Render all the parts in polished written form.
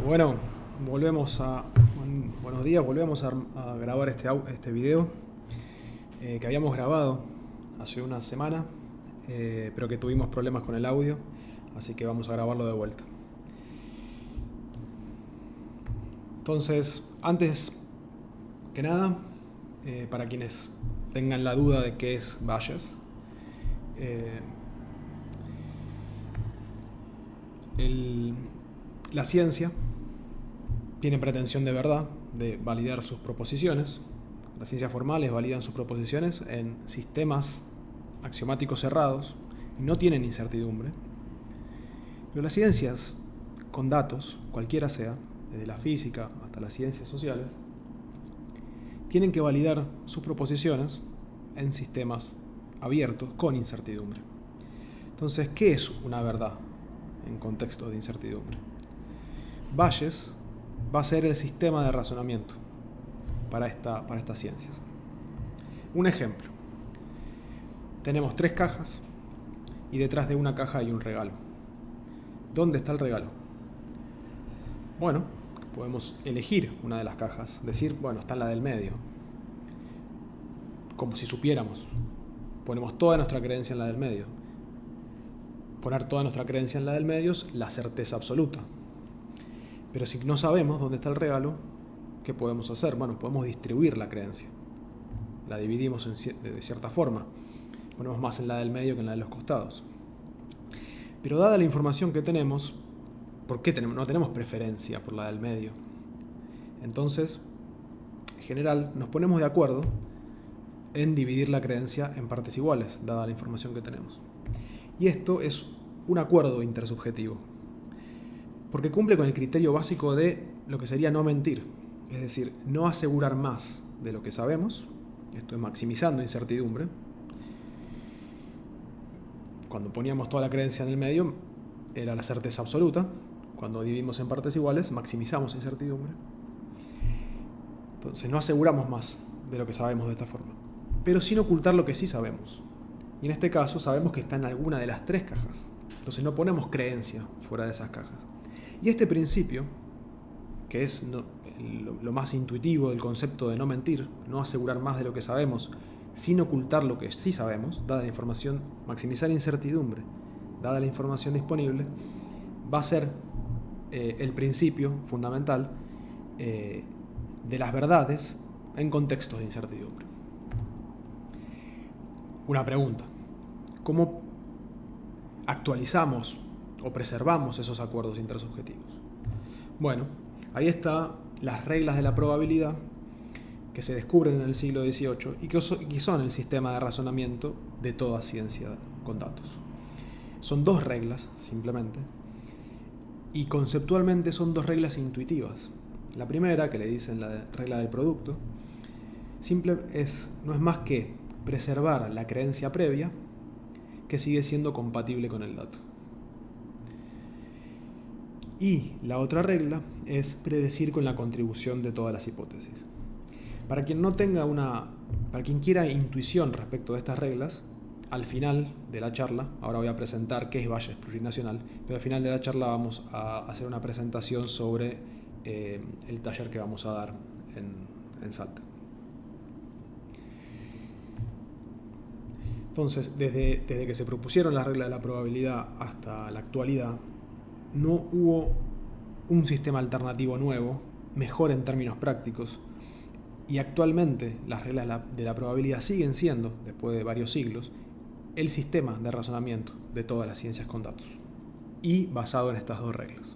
Bueno, buenos días, volvemos a grabar este video que habíamos grabado hace una semana, pero que tuvimos problemas con el audio, así que vamos a grabarlo de vuelta. Entonces, antes que nada, para quienes tengan la duda de qué es Bayes, la ciencia tiene pretensión de verdad de validar sus proposiciones. Las ciencias formales validan sus proposiciones en sistemas axiomáticos cerrados y no tienen incertidumbre. Pero las ciencias con datos, cualquiera sea, desde la física hasta las ciencias sociales, tienen que validar sus proposiciones en sistemas abiertos con incertidumbre. Entonces, ¿qué es una verdad en contexto de incertidumbre? Bayes va a ser el sistema de razonamiento para estas ciencias. Un ejemplo. Tenemos 3 cajas y detrás de una caja hay un regalo. ¿Dónde está el regalo? Bueno, podemos elegir una de las cajas, decir, bueno, está en la del medio. Como si supiéramos. Ponemos toda nuestra creencia en la del medio. Poner toda nuestra creencia en la del medio es la certeza absoluta. Pero si no sabemos dónde está el regalo, ¿qué podemos hacer? Bueno, podemos distribuir la creencia. La dividimos de cierta forma. Ponemos más en la del medio que en la de los costados. Pero dada la información que tenemos, ¿por qué no tenemos preferencia por la del medio? Entonces, en general, nos ponemos de acuerdo en dividir la creencia en partes iguales, dada la información que tenemos. Y esto es un acuerdo intersubjetivo, porque cumple con el criterio básico de lo que sería no mentir, es decir, no asegurar más de lo que sabemos. Esto es maximizando incertidumbre. Cuando poníamos toda la creencia en el medio, era la certeza absoluta. Cuando dividimos en partes iguales, maximizamos incertidumbre. Entonces, no aseguramos más de lo que sabemos de esta forma, pero sin ocultar lo que sí sabemos. Y en este caso, sabemos que está en alguna de las 3 cajas. Entonces, no ponemos creencia fuera de esas cajas. Y este principio, que es lo más intuitivo del concepto de no mentir, no asegurar más de lo que sabemos, sin ocultar lo que sí sabemos, dada la información, maximizar incertidumbre, dada la información disponible, va a ser el principio fundamental de las verdades en contextos de incertidumbre. Una pregunta: ¿cómo actualizamos o preservamos esos acuerdos intersubjetivos? Bueno, ahí están las reglas de la probabilidad que se descubren en el siglo XVIII y que son el sistema de razonamiento de toda ciencia con datos. Son 2 reglas, simplemente, y conceptualmente son 2 reglas intuitivas. La primera, que le dicen la regla del producto, no es más que preservar la creencia previa que sigue siendo compatible con el dato. Y la otra regla es predecir con la contribución de todas las hipótesis. Para quien quiera intuición respecto de estas reglas, al final de la charla, ahora voy a presentar qué es Bayes plurinacional, pero al final de la charla vamos a hacer una presentación sobre el taller que vamos a dar en Salta. Entonces, desde que se propusieron las reglas de la probabilidad hasta la actualidad, no hubo un sistema alternativo nuevo, mejor en términos prácticos, y actualmente las reglas de la probabilidad siguen siendo, después de varios siglos, el sistema de razonamiento de todas las ciencias con datos, y basado en estas 2 reglas.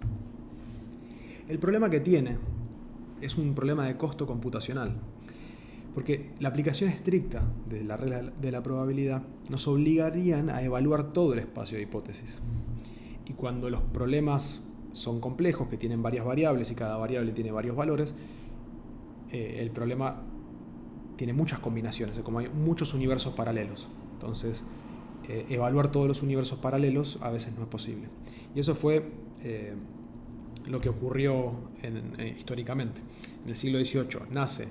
El problema que tiene es un problema de costo computacional, porque la aplicación estricta de la regla de la probabilidad nos obligarían a evaluar todo el espacio de hipótesis. Y cuando los problemas son complejos, que tienen varias variables y cada variable tiene varios valores, el problema tiene muchas combinaciones, como hay muchos universos paralelos. Entonces, evaluar todos los universos paralelos a veces no es posible. Y eso fue lo que ocurrió históricamente. En el siglo XVIII nace,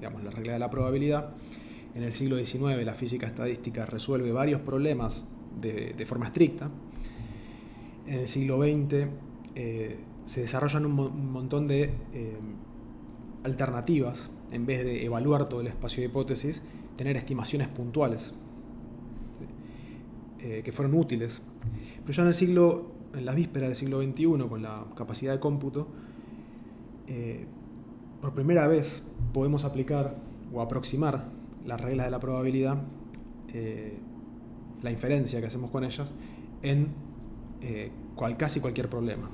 la regla de la probabilidad. En el siglo XIX la física estadística resuelve varios problemas de forma estricta. En el siglo XX se desarrollan un montón de alternativas. En vez de evaluar todo el espacio de hipótesis, tener estimaciones puntuales que fueron útiles. Pero ya en las vísperas del siglo XXI, con la capacidad de cómputo, por primera vez podemos aplicar o aproximar las reglas de la probabilidad, la inferencia que hacemos con ellas, en casi cualquier problema.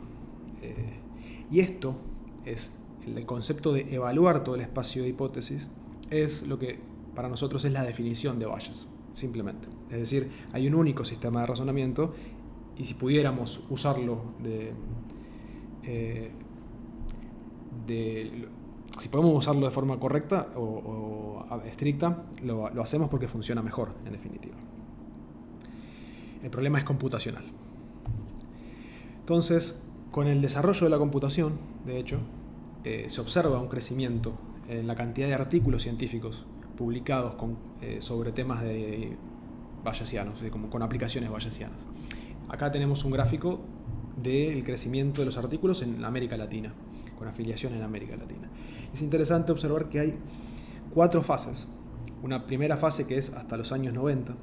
Y esto es el concepto de evaluar todo el espacio de hipótesis, es lo que para nosotros es la definición de Bayes, simplemente. Es decir, hay un único sistema de razonamiento y si pudiéramos usarlo si podemos usarlo de forma correcta o estricta, lo hacemos porque funciona mejor, en definitiva. El problema es computacional. Entonces, con el desarrollo de la computación, de hecho, se observa un crecimiento en la cantidad de artículos científicos publicados sobre temas de bayesianos, con aplicaciones bayesianas. Acá tenemos un gráfico del crecimiento de los artículos en América Latina, con afiliación en América Latina. Es interesante observar que hay 4 fases. Una primera fase que es hasta los años 90,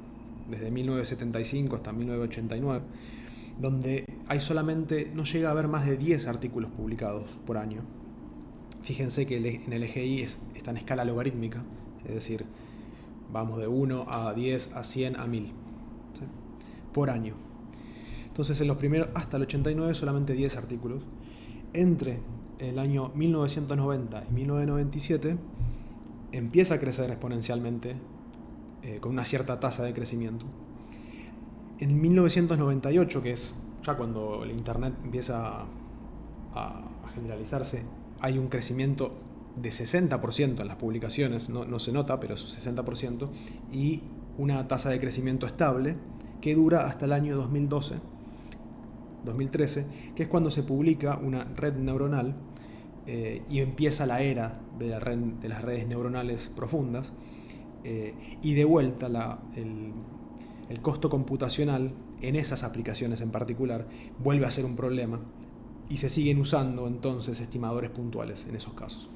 desde 1975 hasta 1989, donde no llega a haber más de 10 artículos publicados por año. Fíjense que en el EGI está en escala logarítmica, es decir, vamos de 1 a 10 a 100 a 1000, ¿sí?, por año. Entonces en los primeros, hasta el 89, solamente 10 artículos. Entre el año 1990 y 1997 empieza a crecer exponencialmente, con una cierta tasa de crecimiento. En 1998, que es ya cuando el Internet empieza a generalizarse, hay un crecimiento de 60% en las publicaciones, no se nota, pero es 60%, y una tasa de crecimiento estable que dura hasta el año 2013, que es cuando se publica una red neuronal y empieza la era de las redes neuronales profundas, y de vuelta el costo computacional en esas aplicaciones en particular vuelve a ser un problema y se siguen usando entonces estimadores puntuales en esos casos.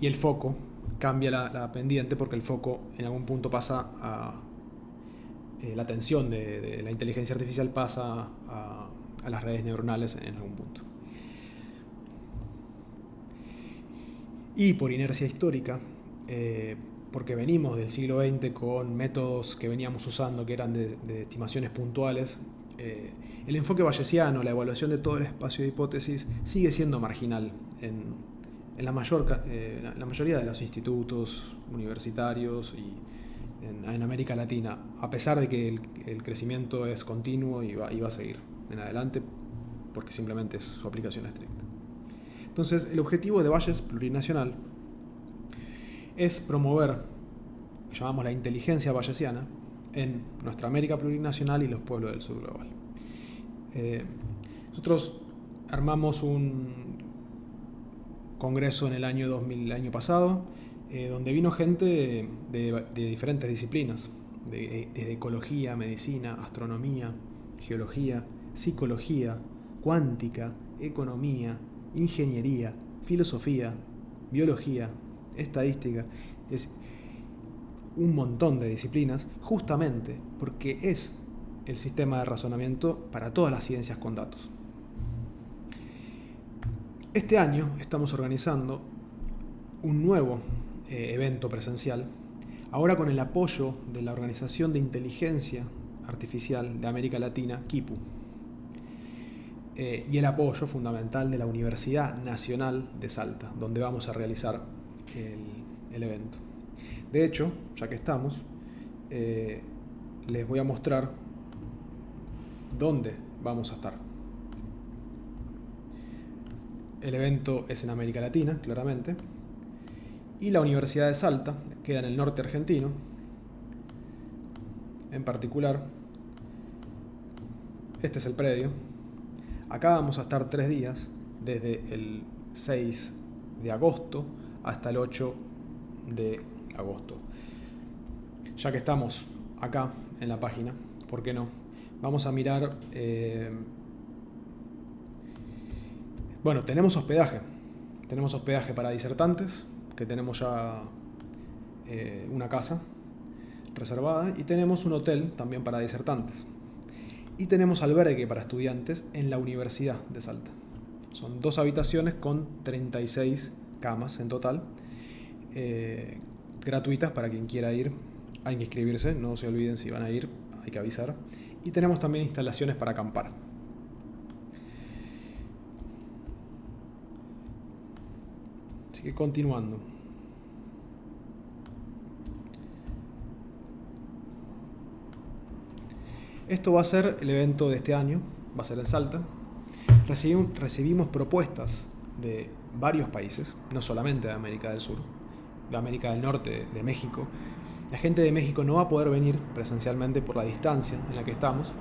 Y el foco cambia la pendiente porque el foco en algún punto pasa a la atención de la inteligencia artificial pasa a las redes neuronales en algún punto. Y por inercia histórica, porque venimos del siglo XX con métodos que veníamos usando que eran de estimaciones puntuales, el enfoque bayesiano, la evaluación de todo el espacio de hipótesis, sigue siendo marginal en la mayoría de los institutos universitarios y en América Latina, a pesar de que el crecimiento es continuo y va a seguir en adelante, porque simplemente es su aplicación estricta. Entonces, el objetivo de Bayes plurinacional es promover lo que llamamos la inteligencia bayesiana en nuestra América plurinacional y los pueblos del sur global. Nosotros armamos un congreso en el año 2000, el año pasado, donde vino gente de diferentes disciplinas, desde ecología, medicina, astronomía, geología, psicología, cuántica, economía, ingeniería, filosofía, biología, estadística. Es un montón de disciplinas, justamente porque es el sistema de razonamiento para todas las ciencias con datos. Este año estamos organizando un nuevo evento presencial, ahora con el apoyo de la Organización de Inteligencia Artificial de América Latina, KIPU, y el apoyo fundamental de la Universidad Nacional de Salta, donde vamos a realizar el evento. De hecho, ya que estamos, les voy a mostrar dónde vamos a estar. El evento es en América Latina, claramente, y la Universidad de Salta queda en el norte argentino. En particular, este es el predio. Acá vamos a estar 3 días, desde el 6 de agosto hasta el 8 de agosto. Ya que estamos acá en la página, ¿por qué no? Vamos a mirar Bueno, tenemos hospedaje. Tenemos hospedaje para disertantes, que tenemos ya una casa reservada, y tenemos un hotel también para disertantes. Y tenemos albergue para estudiantes en la Universidad de Salta. Son 2 habitaciones con 36 camas en total, gratuitas para quien quiera ir. Hay que inscribirse, no se olviden si van a ir, hay que avisar. Y tenemos también instalaciones para acampar. Así que continuando. Esto va a ser el evento de este año, va a ser en Salta. Recibimos propuestas de varios países, no solamente de América del Sur, de América del Norte, de México. La gente de México no va a poder venir presencialmente por la distancia en la que estamos,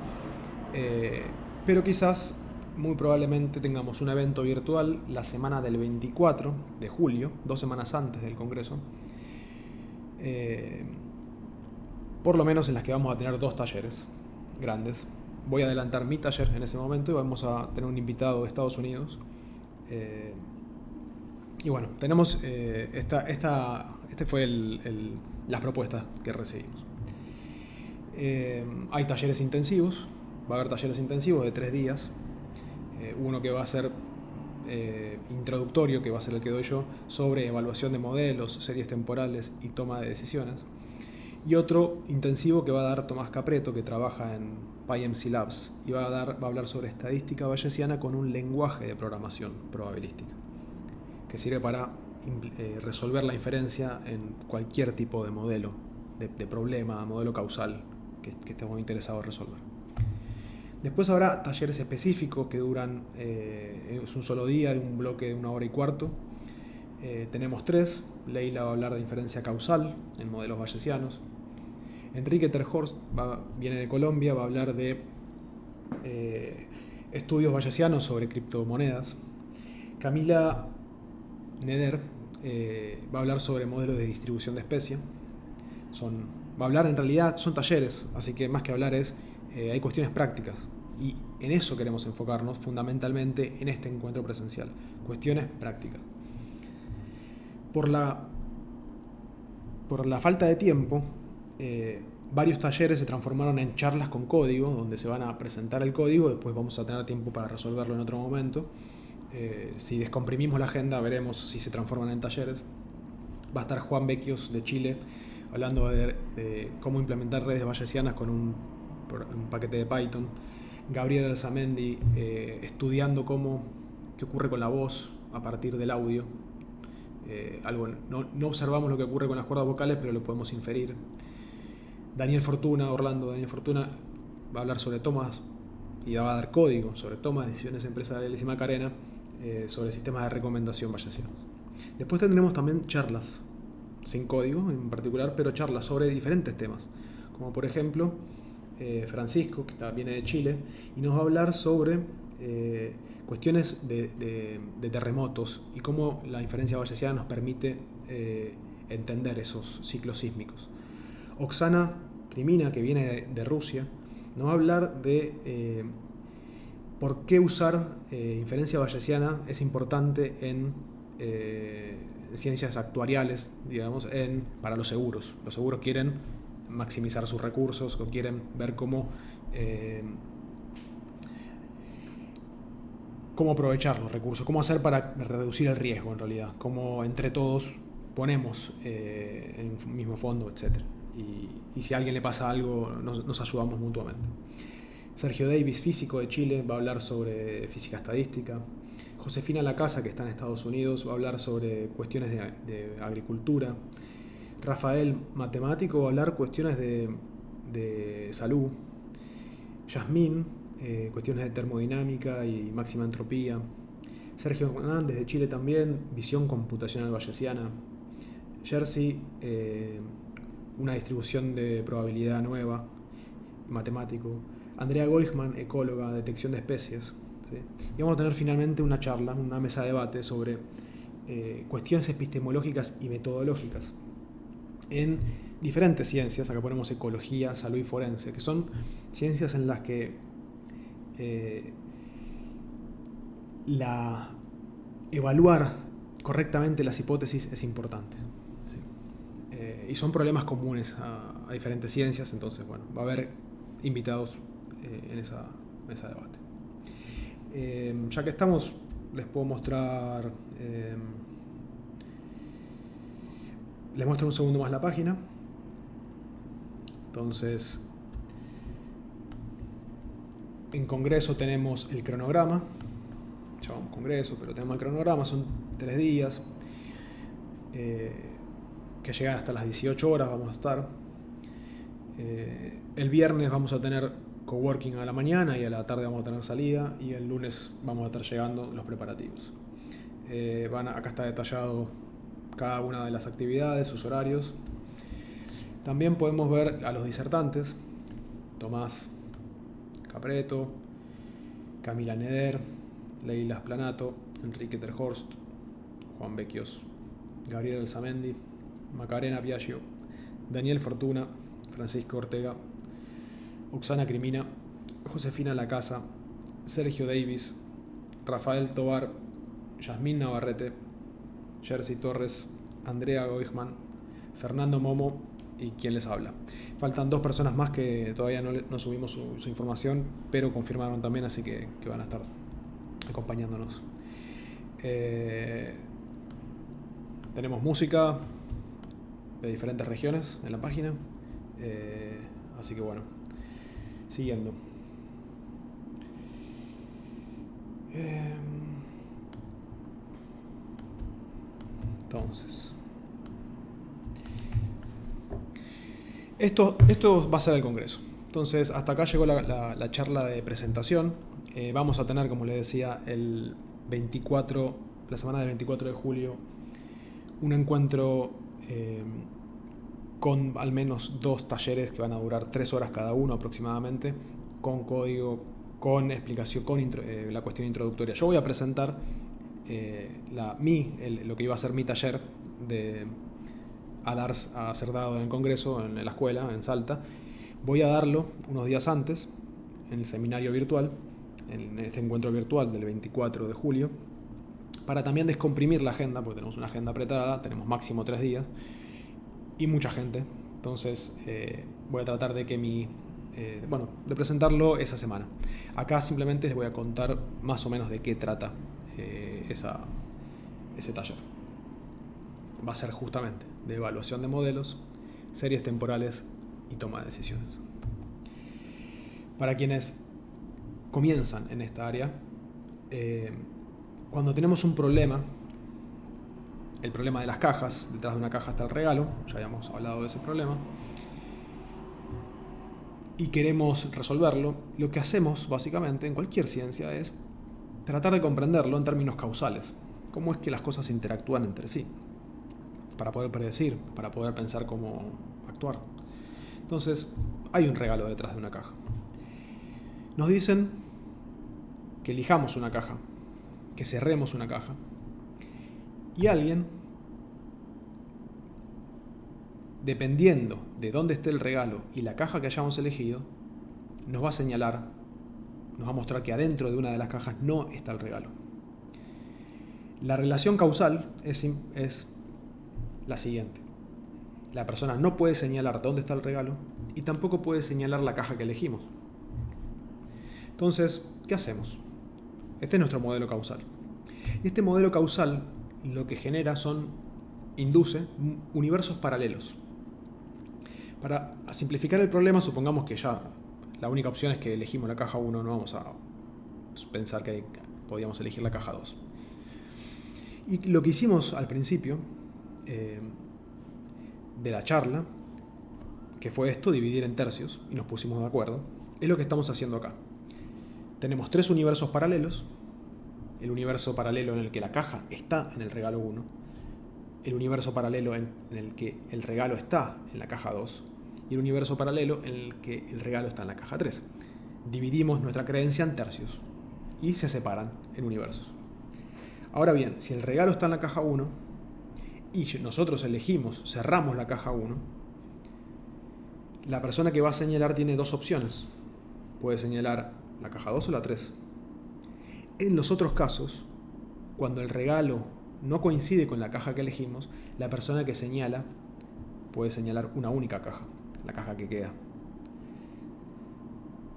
pero quizás, muy probablemente, tengamos un evento virtual la semana del 24 de julio, 2 semanas antes del Congreso, por lo menos en las que vamos a tener 2 talleres grandes. Voy a adelantar mi taller en ese momento y vamos a tener un invitado de Estados Unidos. Y bueno, tenemos las propuestas que recibimos. Hay talleres intensivos, va a haber talleres intensivos de 3 días. Uno que va a ser introductorio, que va a ser el que doy yo, sobre evaluación de modelos, series temporales y toma de decisiones. Y otro intensivo que va a dar Tomás Capreto, que trabaja en PyMC Labs, y va a hablar sobre estadística bayesiana con un lenguaje de programación probabilística, que sirve para resolver la inferencia en cualquier tipo de modelo, de problema, modelo causal que estemos interesados en resolver. Después habrá talleres específicos que duran, es un solo día, de un bloque de 1 hora y cuarto. Tenemos 3. Leila va a hablar de inferencia causal en modelos bayesianos. Enrique Terhorst viene de Colombia, va a hablar de estudios bayesianos sobre criptomonedas. Camila Neder va a hablar sobre modelos de distribución de especies. Va a hablar, en realidad son talleres, así que más que hablar hay cuestiones prácticas. Y en eso queremos enfocarnos fundamentalmente en este encuentro presencial. Cuestiones prácticas. Por la falta de tiempo, varios talleres se transformaron en charlas con código, donde se van a presentar el código, después vamos a tener tiempo para resolverlo en otro momento. Si descomprimimos la agenda, veremos si se transforman en talleres. Va a estar Juan Vecchios de Chile hablando de cómo implementar redes bayesianas con un paquete de Python. Gabriel Alzamendi estudiando qué ocurre con la voz a partir del audio. No observamos lo que ocurre con las cuerdas vocales, pero lo podemos inferir. Daniel Fortuna va a hablar sobre tomas y va a dar código sobre tomas de decisiones empresariales, y Macarena sobre sistemas de recomendación bayesianos. Después tendremos también charlas, sin código en particular, pero charlas sobre diferentes temas, como por ejemplo Francisco, que viene de Chile, y nos va a hablar sobre cuestiones de terremotos y cómo la inferencia bayesiana nos permite entender esos ciclos sísmicos. Oksana Krimina, que viene de Rusia, nos va a hablar de por qué usar inferencia bayesiana es importante en ciencias actuariales, digamos, para los seguros. Los seguros quieren maximizar sus recursos o quieren ver cómo aprovechar los recursos, cómo hacer para reducir el riesgo en realidad, cómo entre todos ponemos en un mismo fondo, etc. Y si a alguien le pasa algo, nos ayudamos mutuamente. Sergio Davis, físico de Chile, va a hablar sobre física estadística. Josefina Lacasa, que está en Estados Unidos, va a hablar sobre cuestiones de agricultura. Rafael, matemático, va a hablar cuestiones de salud. Yasmín, cuestiones de termodinámica y máxima entropía. Sergio Hernández de Chile también, visión computacional bayesiana. Jersey, una distribución de probabilidad nueva, matemático. Andrea Goichman, ecóloga, detección de especies. ¿Sí? Y vamos a tener finalmente una charla, una mesa de debate sobre cuestiones epistemológicas y metodológicas en diferentes ciencias. Acá ponemos ecología, salud y forense, que son ciencias en las que evaluar correctamente las hipótesis es importante. ¿Sí? Y son problemas comunes a diferentes ciencias, entonces, bueno, va a haber invitados en esa mesa de debate. Ya que estamos, les puedo mostrar... les muestro un segundo más la página. Entonces, en Congreso tenemos el cronograma. Llamamos Congreso, pero tenemos el cronograma, son 3 días. Que llegan hasta las 18 horas vamos a estar. El viernes vamos a tener coworking a la mañana y a la tarde vamos a tener salida, y el lunes vamos a estar llegando los preparativos. Acá está detallado cada una de las actividades, sus horarios. También podemos ver a los disertantes: Tomás Capreto, Camila Neder, Leila Splanato, Enrique Terhorst, Juan Becchios, Gabriel Alzamendi, Macarena Piaggio, Daniel Fortuna, Francisco Ortega, Oksana Crimina, Josefina Lacasa, Sergio Davis, Rafael Tobar, Yasmín Navarrete, Jersey Torres, Andrea Goigman, Fernando Momo y quien les habla. Faltan 2 personas más que todavía no subimos su información, pero confirmaron también, así que van a estar acompañándonos. Tenemos música de diferentes regiones en la página, así que bueno, siguiendo. Entonces, esto va a ser el Congreso. Entonces, hasta acá llegó la charla de presentación. Vamos a tener, como les decía, la semana del 24 de julio, un encuentro con al menos 2 talleres que van a durar 3 horas cada uno aproximadamente, con código, con explicación, con la cuestión introductoria. Yo voy a presentar lo que iba a ser mi taller a ser dado en el Congreso, en la escuela, en Salta. Voy a darlo unos días antes, en el seminario virtual, en este encuentro virtual del 24 de julio, para también descomprimir la agenda, porque tenemos una agenda apretada, tenemos máximo 3 días y mucha gente. Entonces voy a tratar de de presentarlo esa semana. Acá simplemente les voy a contar más o menos de qué trata ese taller. Va a ser justamente de evaluación de modelos, series temporales y toma de decisiones. Para quienes comienzan en esta área, cuando tenemos un problema, el problema de las cajas, detrás de una caja está el regalo, ya habíamos hablado de ese problema, y queremos resolverlo, lo que hacemos básicamente en cualquier ciencia es tratar de comprenderlo en términos causales. Cómo es que las cosas interactúan entre sí, para poder predecir, para poder pensar cómo actuar. Entonces, hay un regalo detrás de una caja. Nos dicen que elijamos una caja, que cerremos una caja, y alguien, dependiendo de dónde esté el regalo y la caja que hayamos elegido, nos va a señalar, nos va a mostrar que adentro de una de las cajas no está el regalo. La relación causal es la siguiente: la persona no puede señalar dónde está el regalo y tampoco puede señalar la caja que elegimos. Entonces, ¿qué hacemos? Este es nuestro modelo causal. Y este modelo causal lo que genera induce universos paralelos. Para simplificar el problema, supongamos que ya la única opción es que elegimos la caja 1, no vamos a pensar que podíamos elegir la caja 2. Y lo que hicimos al principio de la charla, que fue esto, dividir en tercios, y nos pusimos de acuerdo, es lo que estamos haciendo acá. Tenemos 3 universos paralelos: el universo paralelo en el que la caja está en el regalo 1, el universo paralelo en el que el regalo está en la caja 2 y el universo paralelo en el que el regalo está en la caja 3. Dividimos nuestra creencia en tercios y se separan en universos. Ahora bien, si el regalo está en la caja 1 y nosotros cerramos la caja 1, la persona que va a señalar tiene 2 opciones. Puede señalar la caja 2 o la 3. En los otros casos, cuando el regalo no coincide con la caja que elegimos, la persona que señala puede señalar una única caja, la caja que queda.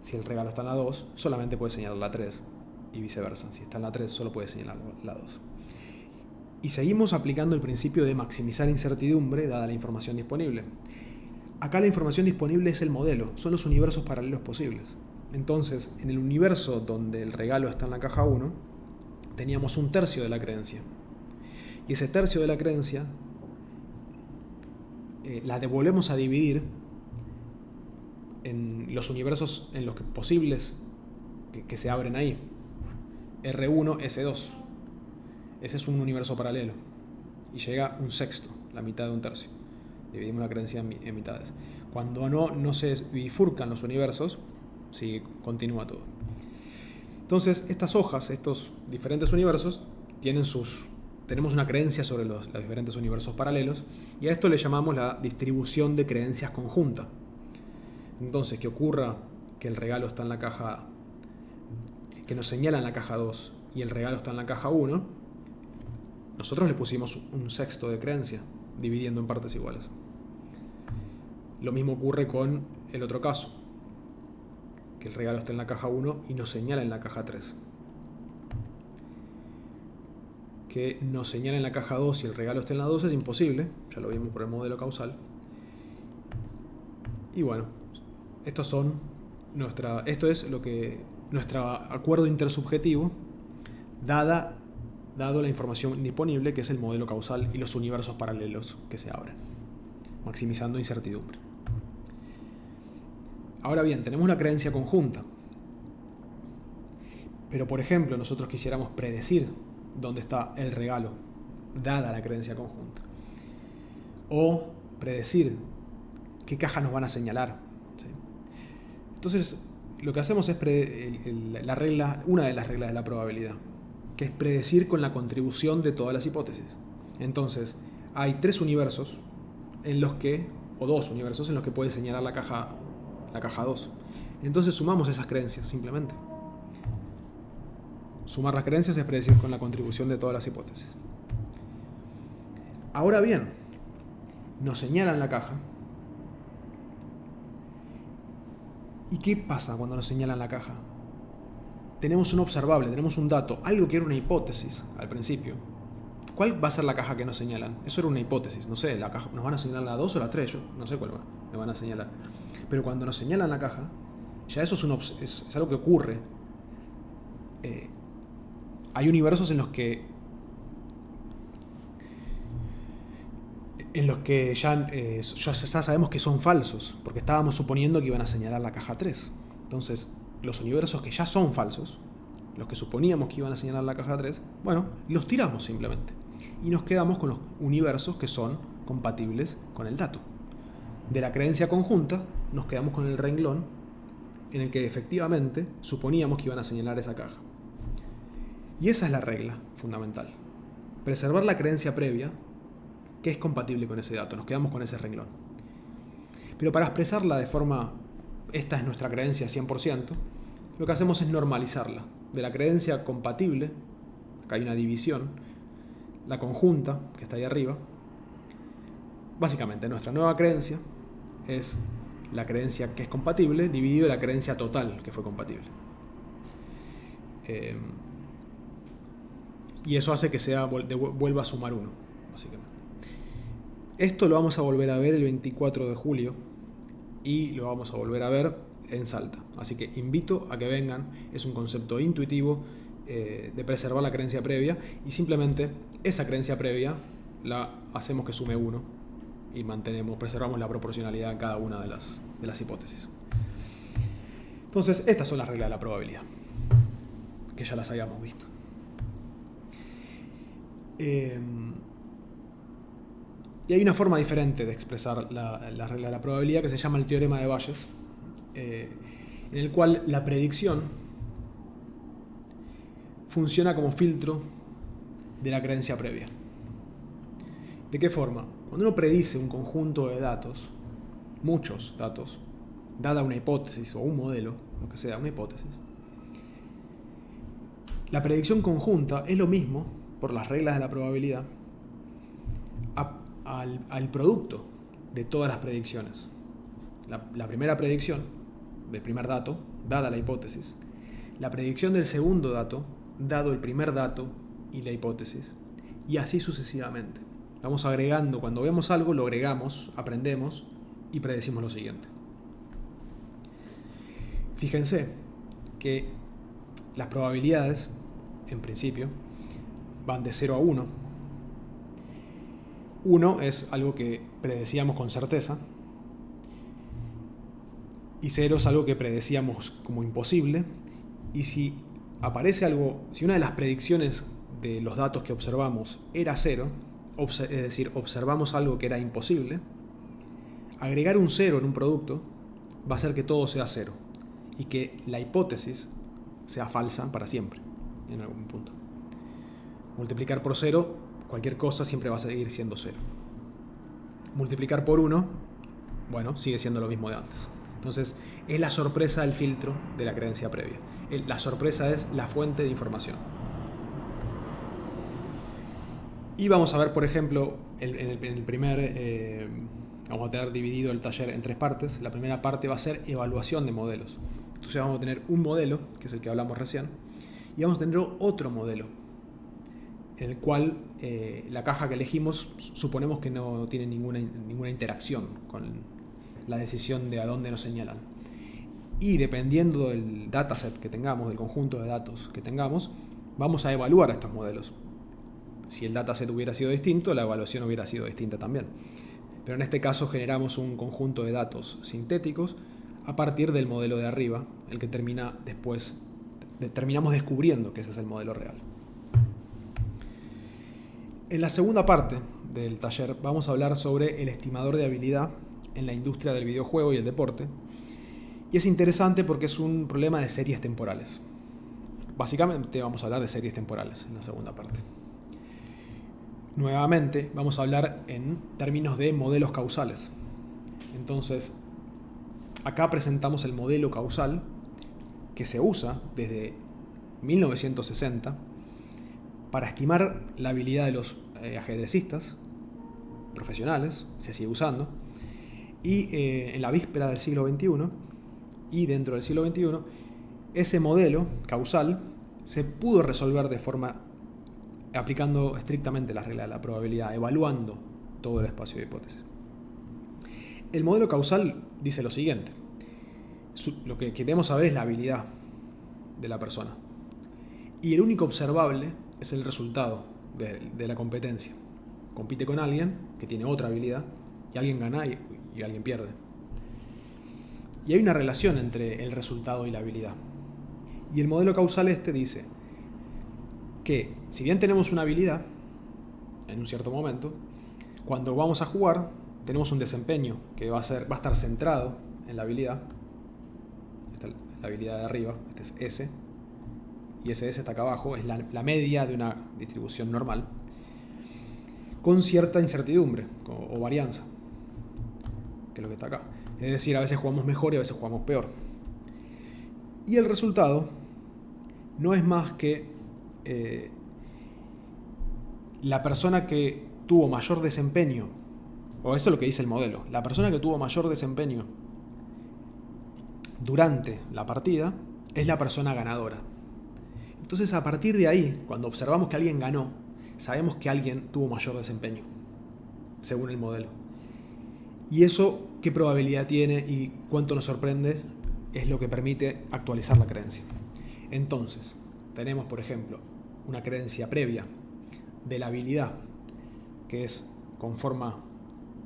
Si el regalo está en la 2, solamente puede señalar la 3 y viceversa. Si está en la 3, solo puede señalar la 2. Y seguimos aplicando el principio de maximizar incertidumbre dada la información disponible. Acá la información disponible es el modelo, son los universos paralelos posibles. Entonces, en el universo donde el regalo está en la caja 1, teníamos un tercio de la creencia. Y ese tercio de la creencia la devolvemos a dividir en los universos en los que posibles que se abren ahí. R1, S2. Ese es un universo paralelo. Y llega un sexto, la mitad de un tercio. Dividimos la creencia en mitades. Cuando no se bifurcan los universos, sí, continúa todo. Entonces, estas hojas, estos diferentes universos, tenemos una creencia sobre los diferentes universos paralelos, y a esto le llamamos la distribución de creencias conjunta. Entonces, que ocurra que el regalo está en la caja, que nos señala en la caja 2 y el regalo está en la caja 1, nosotros le pusimos un sexto de creencia, dividiendo en partes iguales. Lo mismo ocurre con el otro caso, que el regalo está en la caja 1 y nos señala en la caja 3. Que nos señala en la caja 2 y el regalo está en la 2 es imposible, ya lo vimos por el modelo causal. Y bueno, esto es lo que nuestro acuerdo intersubjetivo dado la información disponible, que es el modelo causal y los universos paralelos que se abren, maximizando incertidumbre. Ahora bien, tenemos una creencia conjunta, pero por ejemplo nosotros quisiéramos predecir dónde está el regalo, dada la creencia conjunta, o predecir qué caja nos van a señalar, ¿sí? Entonces lo que hacemos es una de las reglas de la probabilidad, que es predecir con la contribución de todas las hipótesis. Entonces hay 3 universos o 2 universos en los que puede señalar la caja 2. Entonces sumamos esas creencias simplemente. Sumar las creencias es predecir con la contribución de todas las hipótesis. Ahora bien, nos señalan la caja. ¿Y qué pasa cuando nos señalan la caja? Tenemos un observable, tenemos un dato, algo que era una hipótesis al principio. ¿Cuál va a ser la caja que nos señalan? Eso era una hipótesis, no sé, la caja, ¿nos van a señalar la 2 o la 3? Yo no sé cuál me van a señalar. Pero cuando nos señalan la caja, ya eso es algo que ocurre. Hay universos en los que ya sabemos que son falsos, porque estábamos suponiendo que iban a señalar la caja 3. Entonces, los universos que ya son falsos, los que suponíamos que iban a señalar la caja 3, bueno, los tiramos simplemente. Y nos quedamos con los universos que son compatibles con el dato. De la creencia conjunta, nos quedamos con el renglón en el que efectivamente suponíamos que iban a señalar esa caja. Y esa es la regla fundamental. Preservar la creencia previa que es compatible con ese dato. Nos quedamos con ese renglón. Pero para expresarla de forma, esta es nuestra creencia 100%, lo que hacemos es normalizarla. De la creencia compatible, acá hay una división, la conjunta, que está ahí arriba, básicamente nuestra nueva creencia es la creencia que es compatible dividido la creencia total que fue compatible. Y eso hace que vuelva a sumar 1, básicamente. Esto lo vamos a volver a ver el 24 de julio y lo vamos a volver a ver en Salta. Así que invito a que vengan. Es un concepto intuitivo de preservar la creencia previa, y simplemente esa creencia previa la hacemos que sume 1 y preservamos la proporcionalidad en cada una de las hipótesis. Entonces, estas son las reglas de la probabilidad, que ya las habíamos visto. Y hay una forma diferente de expresar la regla de la probabilidad que se llama el teorema de Bayes, en el cual la predicción funciona como filtro de la creencia previa. ¿De qué forma? Cuando uno predice un conjunto de datos, muchos datos, dada una hipótesis o un modelo, lo que sea, una hipótesis, la predicción conjunta es lo mismo por las reglas de la probabilidad al producto de todas las predicciones. La primera predicción del primer dato, dada la hipótesis. La predicción del segundo dato, dado el primer dato y la hipótesis. Y así sucesivamente. Vamos agregando, cuando vemos algo, lo agregamos, aprendemos y predecimos lo siguiente. Fíjense que las probabilidades, en principio, van de 0 a 1. 1 es algo que predecíamos con certeza y 0 es algo que predecíamos como imposible. Y si aparece algo, si una de las predicciones de los datos que observamos era 0, es decir, observamos algo que era imposible, agregar un 0 en un producto va a hacer que todo sea 0 y que la hipótesis sea falsa para siempre, en algún punto. Multiplicar por 0, cualquier cosa siempre va a seguir siendo 0. Multiplicar por 1, bueno, sigue siendo lo mismo de antes. Entonces, es la sorpresa del filtro de la creencia previa. La sorpresa es la fuente de información. Y vamos a ver, por ejemplo, en el primer... vamos a tener dividido el taller en 3 partes. La primera parte va a ser evaluación de modelos. Entonces vamos a tener un modelo, que es el que hablamos recién, y vamos a tener otro modelo, en el cual la caja que elegimos suponemos que no tiene ninguna interacción con la decisión de a dónde nos señalan. Y dependiendo del dataset que tengamos, del conjunto de datos que tengamos, vamos a evaluar a estos modelos. Si el dataset hubiera sido distinto, la evaluación hubiera sido distinta también. Pero en este caso generamos un conjunto de datos sintéticos a partir del modelo de arriba, el que terminamos descubriendo que ese es el modelo real. En la segunda parte del taller vamos a hablar sobre el estimador de habilidad en la industria del videojuego y el deporte. Y es interesante porque es un problema de series temporales. Básicamente vamos a hablar de series temporales en la segunda parte. Nuevamente vamos a hablar en términos de modelos causales. Entonces, acá presentamos el modelo causal que se usa desde 1960 para estimar la habilidad de los ajedrecistas profesionales, se sigue usando, y en la víspera del siglo XXI y dentro del siglo XXI, ese modelo causal se pudo resolver de forma aplicando estrictamente la regla de la probabilidad, evaluando todo el espacio de hipótesis. El modelo causal dice lo siguiente: lo que queremos saber es la habilidad de la persona, y el único observable es el resultado de la competencia. Compite con alguien que tiene otra habilidad y alguien gana y alguien pierde. Y hay una relación entre el resultado y la habilidad. Y el modelo causal dice que si bien tenemos una habilidad en un cierto momento, cuando vamos a jugar tenemos un desempeño que va a estar centrado en la habilidad. Esta es la habilidad de arriba, este es S, y ese S está acá abajo, es la media de una distribución normal, con cierta incertidumbre o varianza, que es lo que está acá. Es decir, a veces jugamos mejor y a veces jugamos peor. Y el resultado no es más que la persona que tuvo mayor desempeño, o esto es lo que dice el modelo, la persona que tuvo mayor desempeño durante la partida es la persona ganadora. Entonces, a partir de ahí, cuando observamos que alguien ganó, sabemos que alguien tuvo mayor desempeño, según el modelo. Y eso, qué probabilidad tiene y cuánto nos sorprende, es lo que permite actualizar la creencia. Entonces, tenemos, por ejemplo, una creencia previa de la habilidad, que es con forma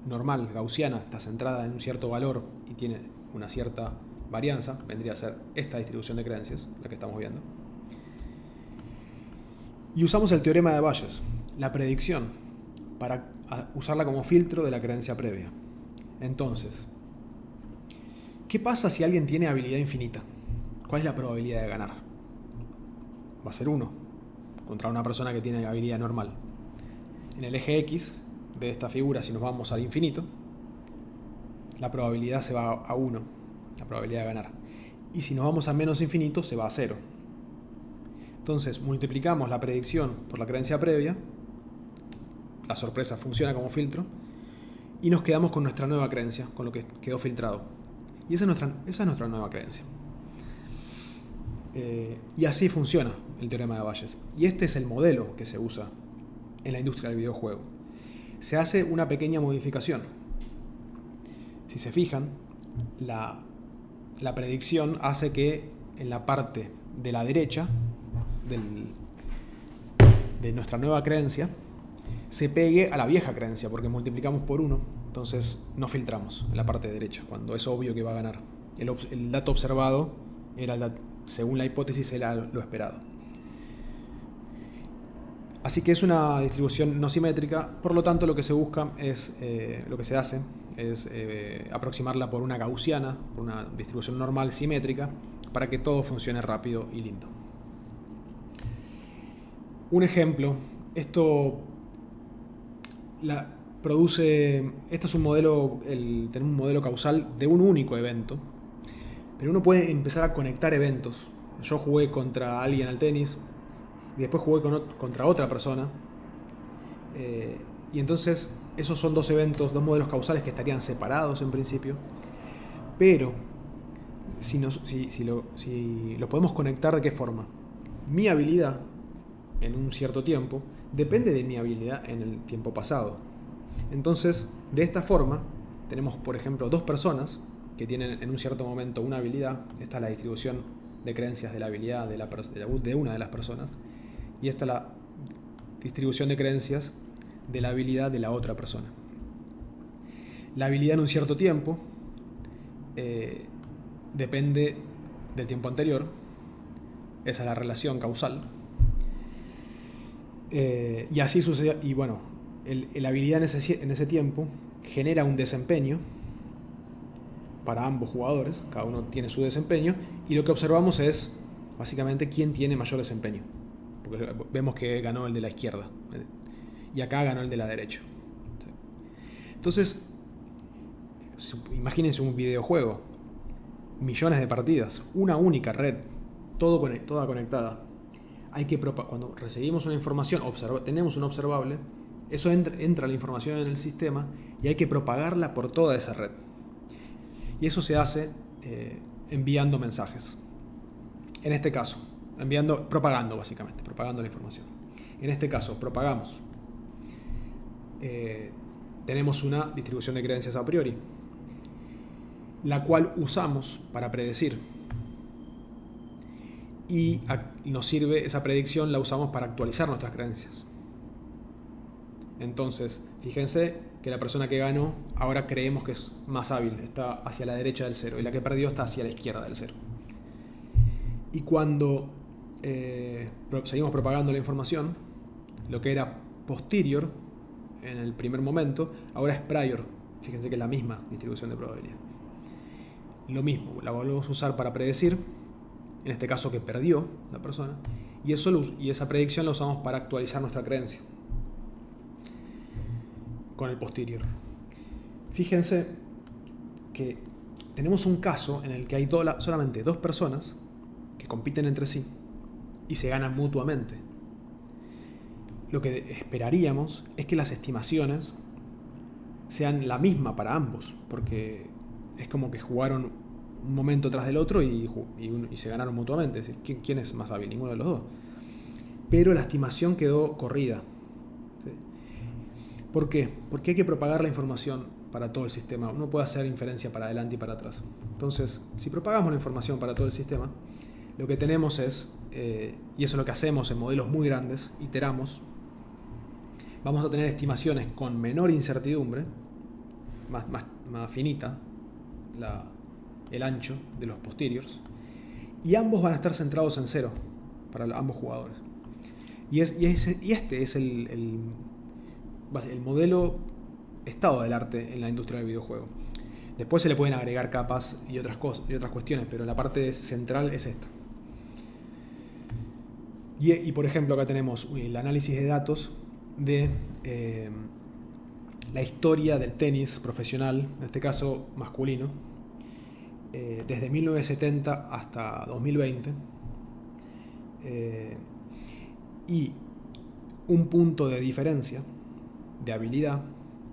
normal, gaussiana, está centrada en un cierto valor y tiene una cierta varianza, vendría a ser esta distribución de creencias, la que estamos viendo. Y usamos el teorema de Bayes, la predicción, para usarla como filtro de la creencia previa. Entonces, ¿qué pasa si alguien tiene habilidad infinita? ¿Cuál es la probabilidad de ganar? Va a ser 1 contra una persona que tiene habilidad normal. En el eje X de esta figura, si nos vamos al infinito, la probabilidad se va a 1, la probabilidad de ganar. Y si nos vamos a menos infinito, se va a 0. Entonces multiplicamos la predicción por la creencia previa, la sorpresa funciona como filtro, y nos quedamos con nuestra nueva creencia, con lo que quedó filtrado. Y esa es nuestra nueva creencia. Y así funciona el teorema de Bayes. Y este es el modelo que se usa en la industria del videojuego. Se hace una pequeña modificación. Si se fijan, la predicción hace que en la parte de la derecha de nuestra nueva creencia se pegue a la vieja creencia, porque multiplicamos por 1, entonces no filtramos en la parte derecha, cuando es obvio que va a ganar. El dato observado, según la hipótesis, era lo esperado. Así que es una distribución no simétrica, por lo tanto lo que se busca es, lo que se hace es aproximarla por una gaussiana, por una distribución normal simétrica, para que todo funcione rápido y lindo. Un ejemplo, esto es un modelo, tener un modelo causal de un único evento, pero uno puede empezar a conectar eventos. Yo jugué contra alguien al tenis y después jugué contra otra persona, y entonces esos son dos eventos, dos modelos causales que estarían separados en principio, pero si lo podemos conectar, ¿de qué forma? Mi habilidad en un cierto tiempo depende de mi habilidad en el tiempo pasado. Entonces, de esta forma, tenemos, por ejemplo, dos personas que tienen en un cierto momento una habilidad. Esta es la distribución de creencias de la habilidad de una de las personas. Y esta es la distribución de creencias de la habilidad de la otra persona. La habilidad en un cierto tiempo depende del tiempo anterior. Esa es la relación causal. Y así sucede. Y bueno, la habilidad en ese tiempo genera un desempeño para ambos jugadores. Cada uno tiene su desempeño. Y lo que observamos es básicamente quién tiene mayor desempeño. Porque vemos que ganó el de la izquierda. Y acá ganó el de la derecha. Entonces, imagínense un videojuego. Millones de partidas. Una única red. Toda conectada. Cuando recibimos una información, tenemos un observable, eso entra la información en el sistema y hay que propagarla por toda esa red. Y eso se hace enviando mensajes. En este caso, propagando la información. En este caso, propagamos. Tenemos una distribución de creencias a priori, la cual usamos para predecir. Y nos sirve esa predicción, la usamos para actualizar nuestras creencias. Entonces, fíjense que la persona que ganó ahora creemos que es más hábil, está hacia la derecha del 0, y la que perdió está hacia la izquierda del 0. Y cuando seguimos propagando la información, lo que era posterior en el primer momento, ahora es prior. Fíjense que es la misma distribución de probabilidad. Lo mismo, la volvemos a usar para predecir, en este caso que perdió la persona, y esa predicción la usamos para actualizar nuestra creencia con el posterior. Fíjense que tenemos un caso en el que hay solamente dos personas que compiten entre sí y se ganan mutuamente. Lo que esperaríamos es que las estimaciones sean la misma para ambos, porque es como que jugaron un momento tras del otro y se ganaron mutuamente. Es decir, ¿quién es más hábil? Ninguno de los dos. Pero la estimación quedó corrida. ¿Sí? ¿Por qué? Porque hay que propagar la información para todo el sistema. Uno puede hacer inferencia para adelante y para atrás. Entonces, si propagamos la información para todo el sistema, lo que tenemos es, y eso es lo que hacemos en modelos muy grandes, iteramos, vamos a tener estimaciones con menor incertidumbre, más finita, el ancho de los posteriors, y ambos van a estar centrados en 0 para ambos jugadores. Y este es el modelo estado del arte en la industria del videojuego. Después se le pueden agregar capas y otras cuestiones, pero la parte central es esta. Y por ejemplo, acá tenemos el análisis de datos de la historia del tenis profesional, en este caso masculino, desde 1970 hasta 2020, Y un punto de diferencia, de habilidad,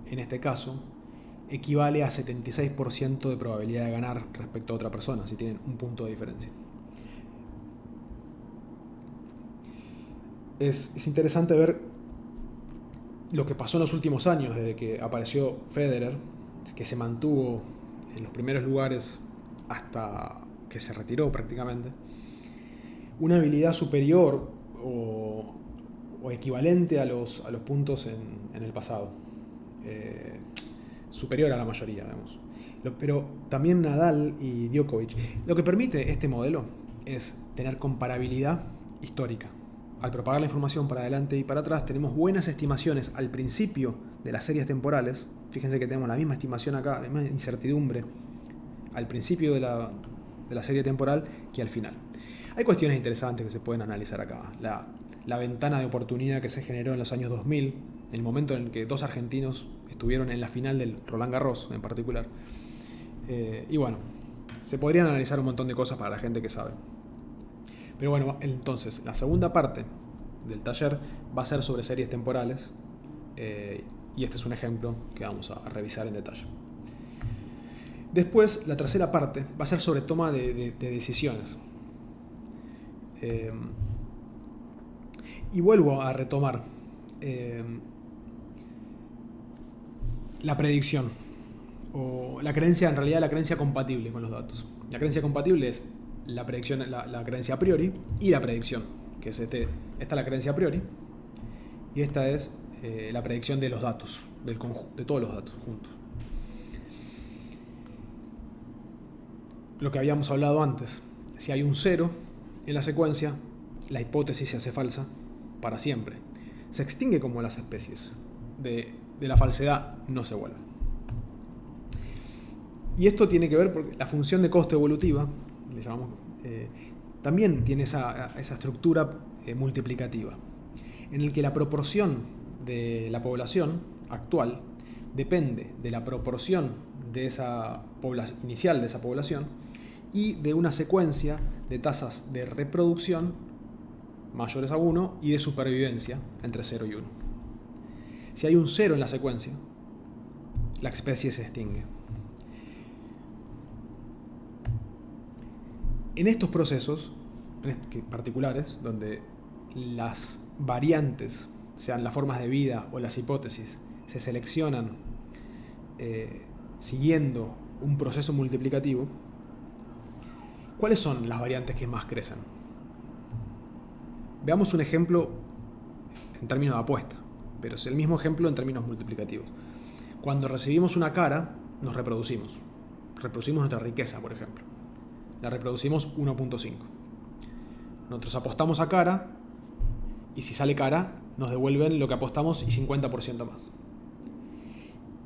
en este caso, equivale a 76% de probabilidad de ganar respecto a otra persona, si tienen un punto de diferencia. Es interesante ver lo que pasó en los últimos años, desde que apareció Federer, que se mantuvo en los primeros lugares hasta que se retiró prácticamente. Una habilidad superior o equivalente a los puntos en el pasado. Superior a la mayoría, digamos. Pero también Nadal y Djokovic. Lo que permite este modelo es tener comparabilidad histórica. Al propagar la información para adelante y para atrás, tenemos buenas estimaciones al principio de las series temporales. Fíjense que tenemos la misma estimación acá, la misma incertidumbre al principio de la serie temporal que al final. Hay cuestiones interesantes que se pueden analizar acá. La ventana de oportunidad que se generó en los años 2000, el momento en que dos argentinos estuvieron en la final del Roland Garros en particular. Y bueno, se podrían analizar un montón de cosas para la gente que sabe. Pero bueno, entonces, la segunda parte del taller va a ser sobre series temporales. Y este es un ejemplo que vamos a revisar en detalle. Después, la tercera parte va a ser sobre toma de decisiones. Y vuelvo a retomar la predicción, o la creencia, en realidad la creencia compatible con los datos. La creencia compatible es la predicción, la creencia a priori y la predicción, que es esta es la creencia a priori y esta es la predicción de los datos, de todos los datos juntos. Lo que habíamos hablado antes, si hay un 0 en la secuencia, la hipótesis se hace falsa para siempre. Se extingue como las especies. De la falsedad no se vuelve. Y esto tiene que ver porque la función de costo evolutiva, le llamamos, también tiene esa estructura multiplicativa, en el que la proporción de la población actual depende de la proporción de esa inicial de esa población y de una secuencia de tasas de reproducción mayores a 1 y de supervivencia entre 0 y 1. Si hay un 0 en la secuencia, la especie se extingue. En estos procesos particulares, donde las variantes, sean las formas de vida o las hipótesis, se seleccionan siguiendo un proceso multiplicativo, ¿cuáles son las variantes que más crecen? Veamos un ejemplo en términos de apuesta, pero es el mismo ejemplo en términos multiplicativos. Cuando recibimos una cara, nos reproducimos. Reproducimos nuestra riqueza, por ejemplo. La reproducimos 1.5. Nosotros apostamos a cara y si sale cara, nos devuelven lo que apostamos y 50% más.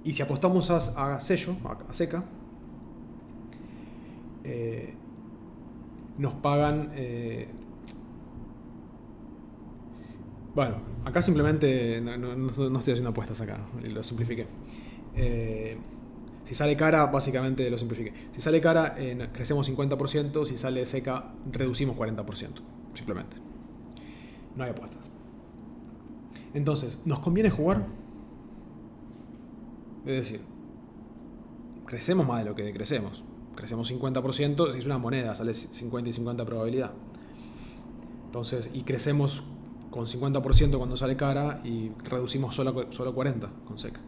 Y si apostamos a sello, a seca, nos pagan... bueno, acá simplemente no estoy haciendo apuestas acá, lo simplifiqué. Si sale cara, básicamente lo simplifiqué. Si sale cara, crecemos 50%, si sale seca, reducimos 40%, simplemente. No hay apuestas. Entonces, ¿nos conviene jugar? Es decir, crecemos más de lo que decrecemos. Crecemos 50%, si es una moneda, sale 50 y 50 probabilidad. Entonces, y crecemos con 50% cuando sale cara y reducimos solo 40 con seca.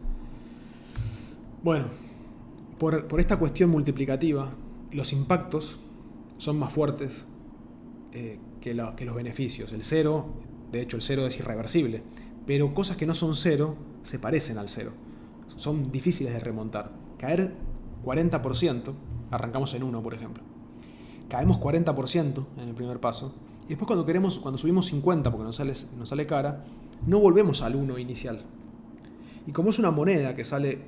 Bueno, por esta cuestión multiplicativa, los impactos son más fuertes que los beneficios. El 0, de hecho el 0 es irreversible, pero cosas que no son 0 se parecen al 0. Son difíciles de remontar. Caer 40%, arrancamos en 1 por ejemplo. Caemos 40% en el primer paso. Y después cuando subimos 50 porque nos sale cara, no volvemos al 1 inicial. Y como es una moneda que sale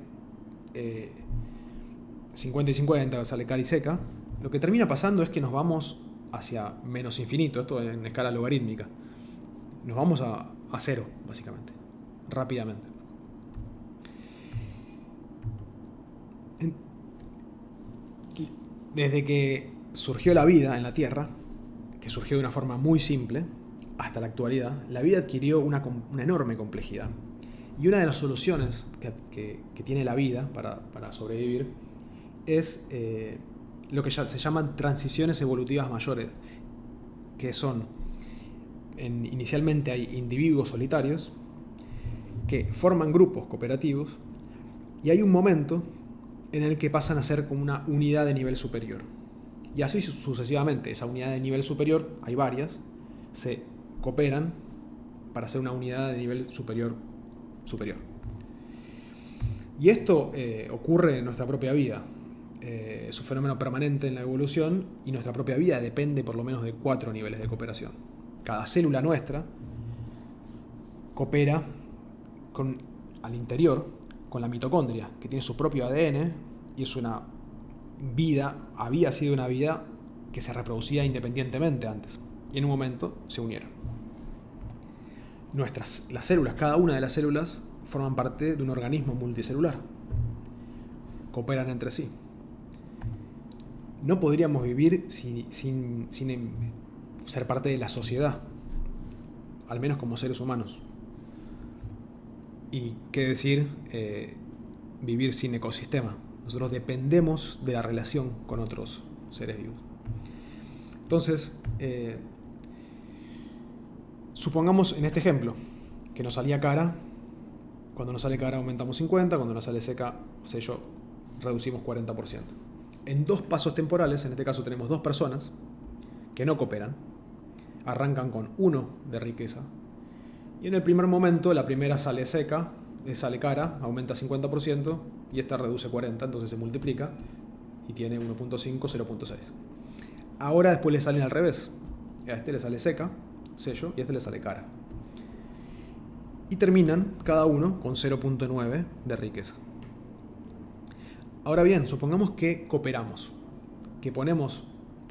50 y 50, sale cara y seca, lo que termina pasando es que nos vamos hacia menos infinito, esto en escala logarítmica. Nos vamos a 0, básicamente, rápidamente. Desde que surgió la vida en la Tierra, que surgió de una forma muy simple, hasta la actualidad, la vida adquirió una enorme complejidad. Y una de las soluciones que tiene la vida para sobrevivir es lo que ya se llaman transiciones evolutivas mayores, que son, inicialmente hay individuos solitarios que forman grupos cooperativos y hay un momento en el que pasan a ser como una unidad de nivel superior. Y así sucesivamente, esa unidad de nivel superior, hay varias, se cooperan para ser una unidad de nivel superior. Y esto ocurre en nuestra propia vida. Es un fenómeno permanente en la evolución y nuestra propia vida depende por lo menos de 4 niveles de cooperación. Cada célula nuestra coopera al interior con la mitocondria, que tiene su propio ADN y es una vida, había sido una vida que se reproducía independientemente antes y en un momento se unieron. Las células, cada una de las células forman parte de un organismo multicelular, cooperan entre sí. No podríamos vivir sin ser parte de la sociedad, al menos como seres humanos. Y qué decir, vivir sin ecosistema. Nosotros dependemos de la relación con otros seres vivos. Entonces, supongamos en este ejemplo que nos salía cara. Cuando nos sale cara aumentamos 50, cuando nos sale seca, sello, reducimos 40%. En 2 pasos temporales, en este caso tenemos 2 personas que no cooperan, arrancan con 1 de riqueza, y en el primer momento la primera sale seca, sale cara, aumenta 50%, y esta reduce 40%, entonces se multiplica, y tiene 1.5, 0.6. Ahora después le salen al revés, a este le sale seca, sello, y a este le sale cara. Y terminan cada uno con 0.9 de riqueza. Ahora bien, supongamos que cooperamos, que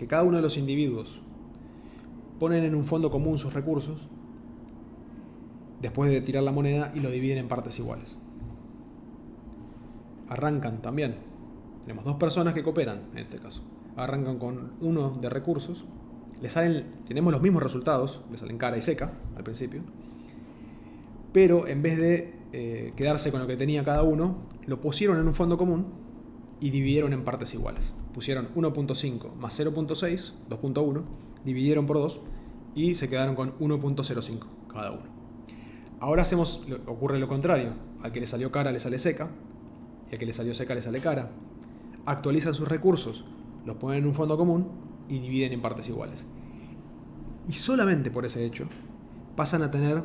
cada uno de los individuos ponen en un fondo común sus recursos, después de tirar la moneda, y lo dividen en partes iguales. Arrancan también, tenemos 2 personas que cooperan en este caso, arrancan con 1 de recursos, tenemos los mismos resultados, le salen cara y seca al principio, pero en vez de quedarse con lo que tenía cada uno, lo pusieron en un fondo común y dividieron en partes iguales. Pusieron 1.5 más 0.6, 2.1, dividieron por 2 y se quedaron con 1.05 cada uno. Ahora ocurre lo contrario. Al que le salió cara le sale seca y al que le salió seca le sale cara. Actualizan sus recursos, los ponen en un fondo común y dividen en partes iguales. Y solamente por ese hecho pasan a tener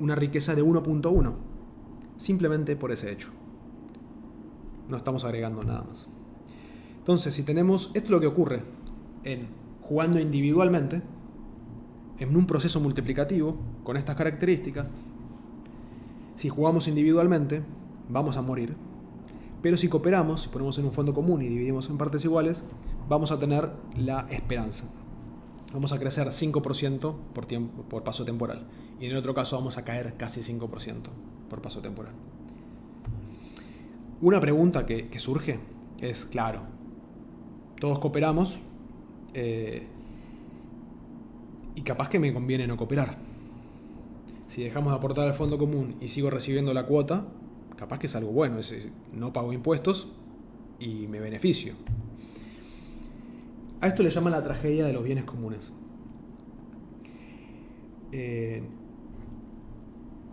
una riqueza de 1.1. Simplemente por ese hecho. No estamos agregando nada más. Entonces, si tenemos, esto es lo que ocurre jugando individualmente, en un proceso multiplicativo, con estas características. Si jugamos individualmente, vamos a morir. Pero si cooperamos, si ponemos en un fondo común y dividimos en partes iguales, vamos a tener la esperanza. Vamos a crecer 5% por paso temporal. Y en el otro caso vamos a caer casi 5% por paso temporal. Una pregunta que surge es, claro, todos cooperamos y capaz que me conviene no cooperar. Si dejamos de aportar al fondo común y sigo recibiendo la cuota, capaz que es algo bueno, no pago impuestos y me beneficio. A esto le llaman la tragedia de los bienes comunes.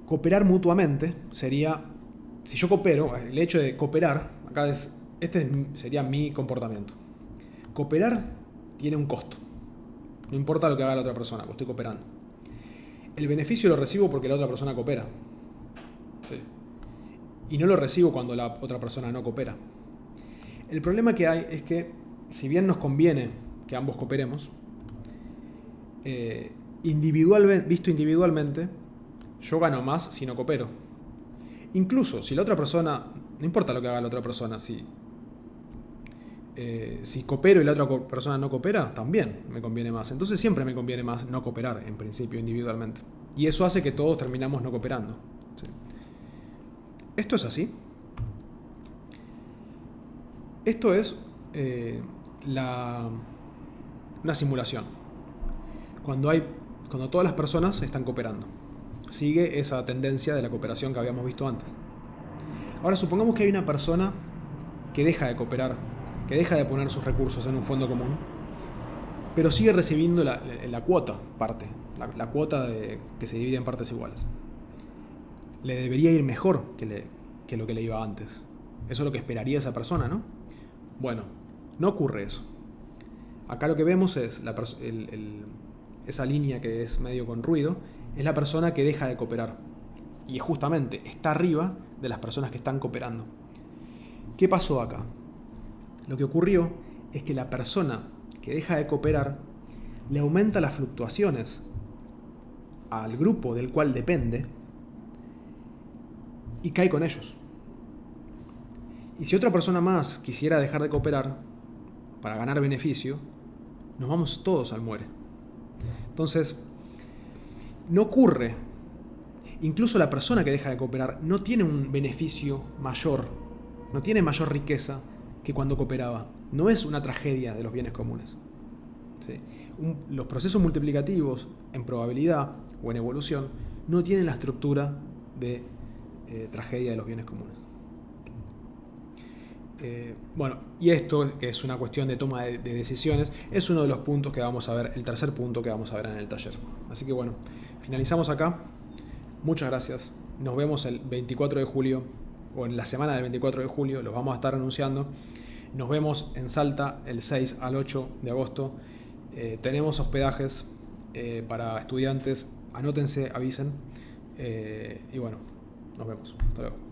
Cooperar mutuamente sería, si yo coopero, el hecho de cooperar, acá sería mi comportamiento. Cooperar tiene un costo. No importa lo que haga la otra persona, pues estoy cooperando. El beneficio lo recibo porque la otra persona coopera. Sí. Y no lo recibo cuando la otra persona no coopera. El problema que hay es que, si bien nos conviene que ambos cooperemos, visto individualmente, yo gano más si no coopero. Incluso si la otra persona, no importa lo que haga la otra persona, si coopero y la otra persona no coopera, también me conviene más. Entonces siempre me conviene más no cooperar, en principio, individualmente. Y eso hace que todos terminamos no cooperando. ¿Sí? ¿Esto es así? Esto es una simulación. Cuando hay cuando todas las personas están cooperando. Sigue esa tendencia de la cooperación que habíamos visto antes. Ahora supongamos que hay una persona que deja de cooperar, que deja de poner sus recursos en un fondo común, pero sigue recibiendo la cuota parte, la cuota que se divide en partes iguales. Le debería ir mejor que lo que le iba antes. Eso es lo que esperaría esa persona, ¿no? Bueno, no ocurre eso. Acá lo que vemos es esa línea que es medio con ruido, es la persona que deja de cooperar. Y justamente está arriba de las personas que están cooperando. ¿Qué pasó acá? Lo que ocurrió es que la persona que deja de cooperar le aumenta las fluctuaciones al grupo del cual depende y cae con ellos. Y si otra persona más quisiera dejar de cooperar para ganar beneficio, nos vamos todos al muere. Entonces, no ocurre. Incluso la persona que deja de cooperar no tiene un beneficio mayor, no tiene mayor riqueza que cuando cooperaba. No es una tragedia de los bienes comunes. ¿Sí? Los procesos multiplicativos en probabilidad o en evolución no tienen la estructura de tragedia de los bienes comunes. Bueno, y esto, que es una cuestión de toma de decisiones, es uno de los puntos que vamos a ver, el tercer punto que vamos a ver en el taller. Así que bueno, finalizamos acá. Muchas gracias. Nos vemos el 24 de julio, o en la semana del 24 de julio, los vamos a estar anunciando. Nos vemos en Salta el 6 al 8 de agosto. Tenemos hospedajes para estudiantes. Anótense, avisen. Y bueno, nos vemos. Hasta luego.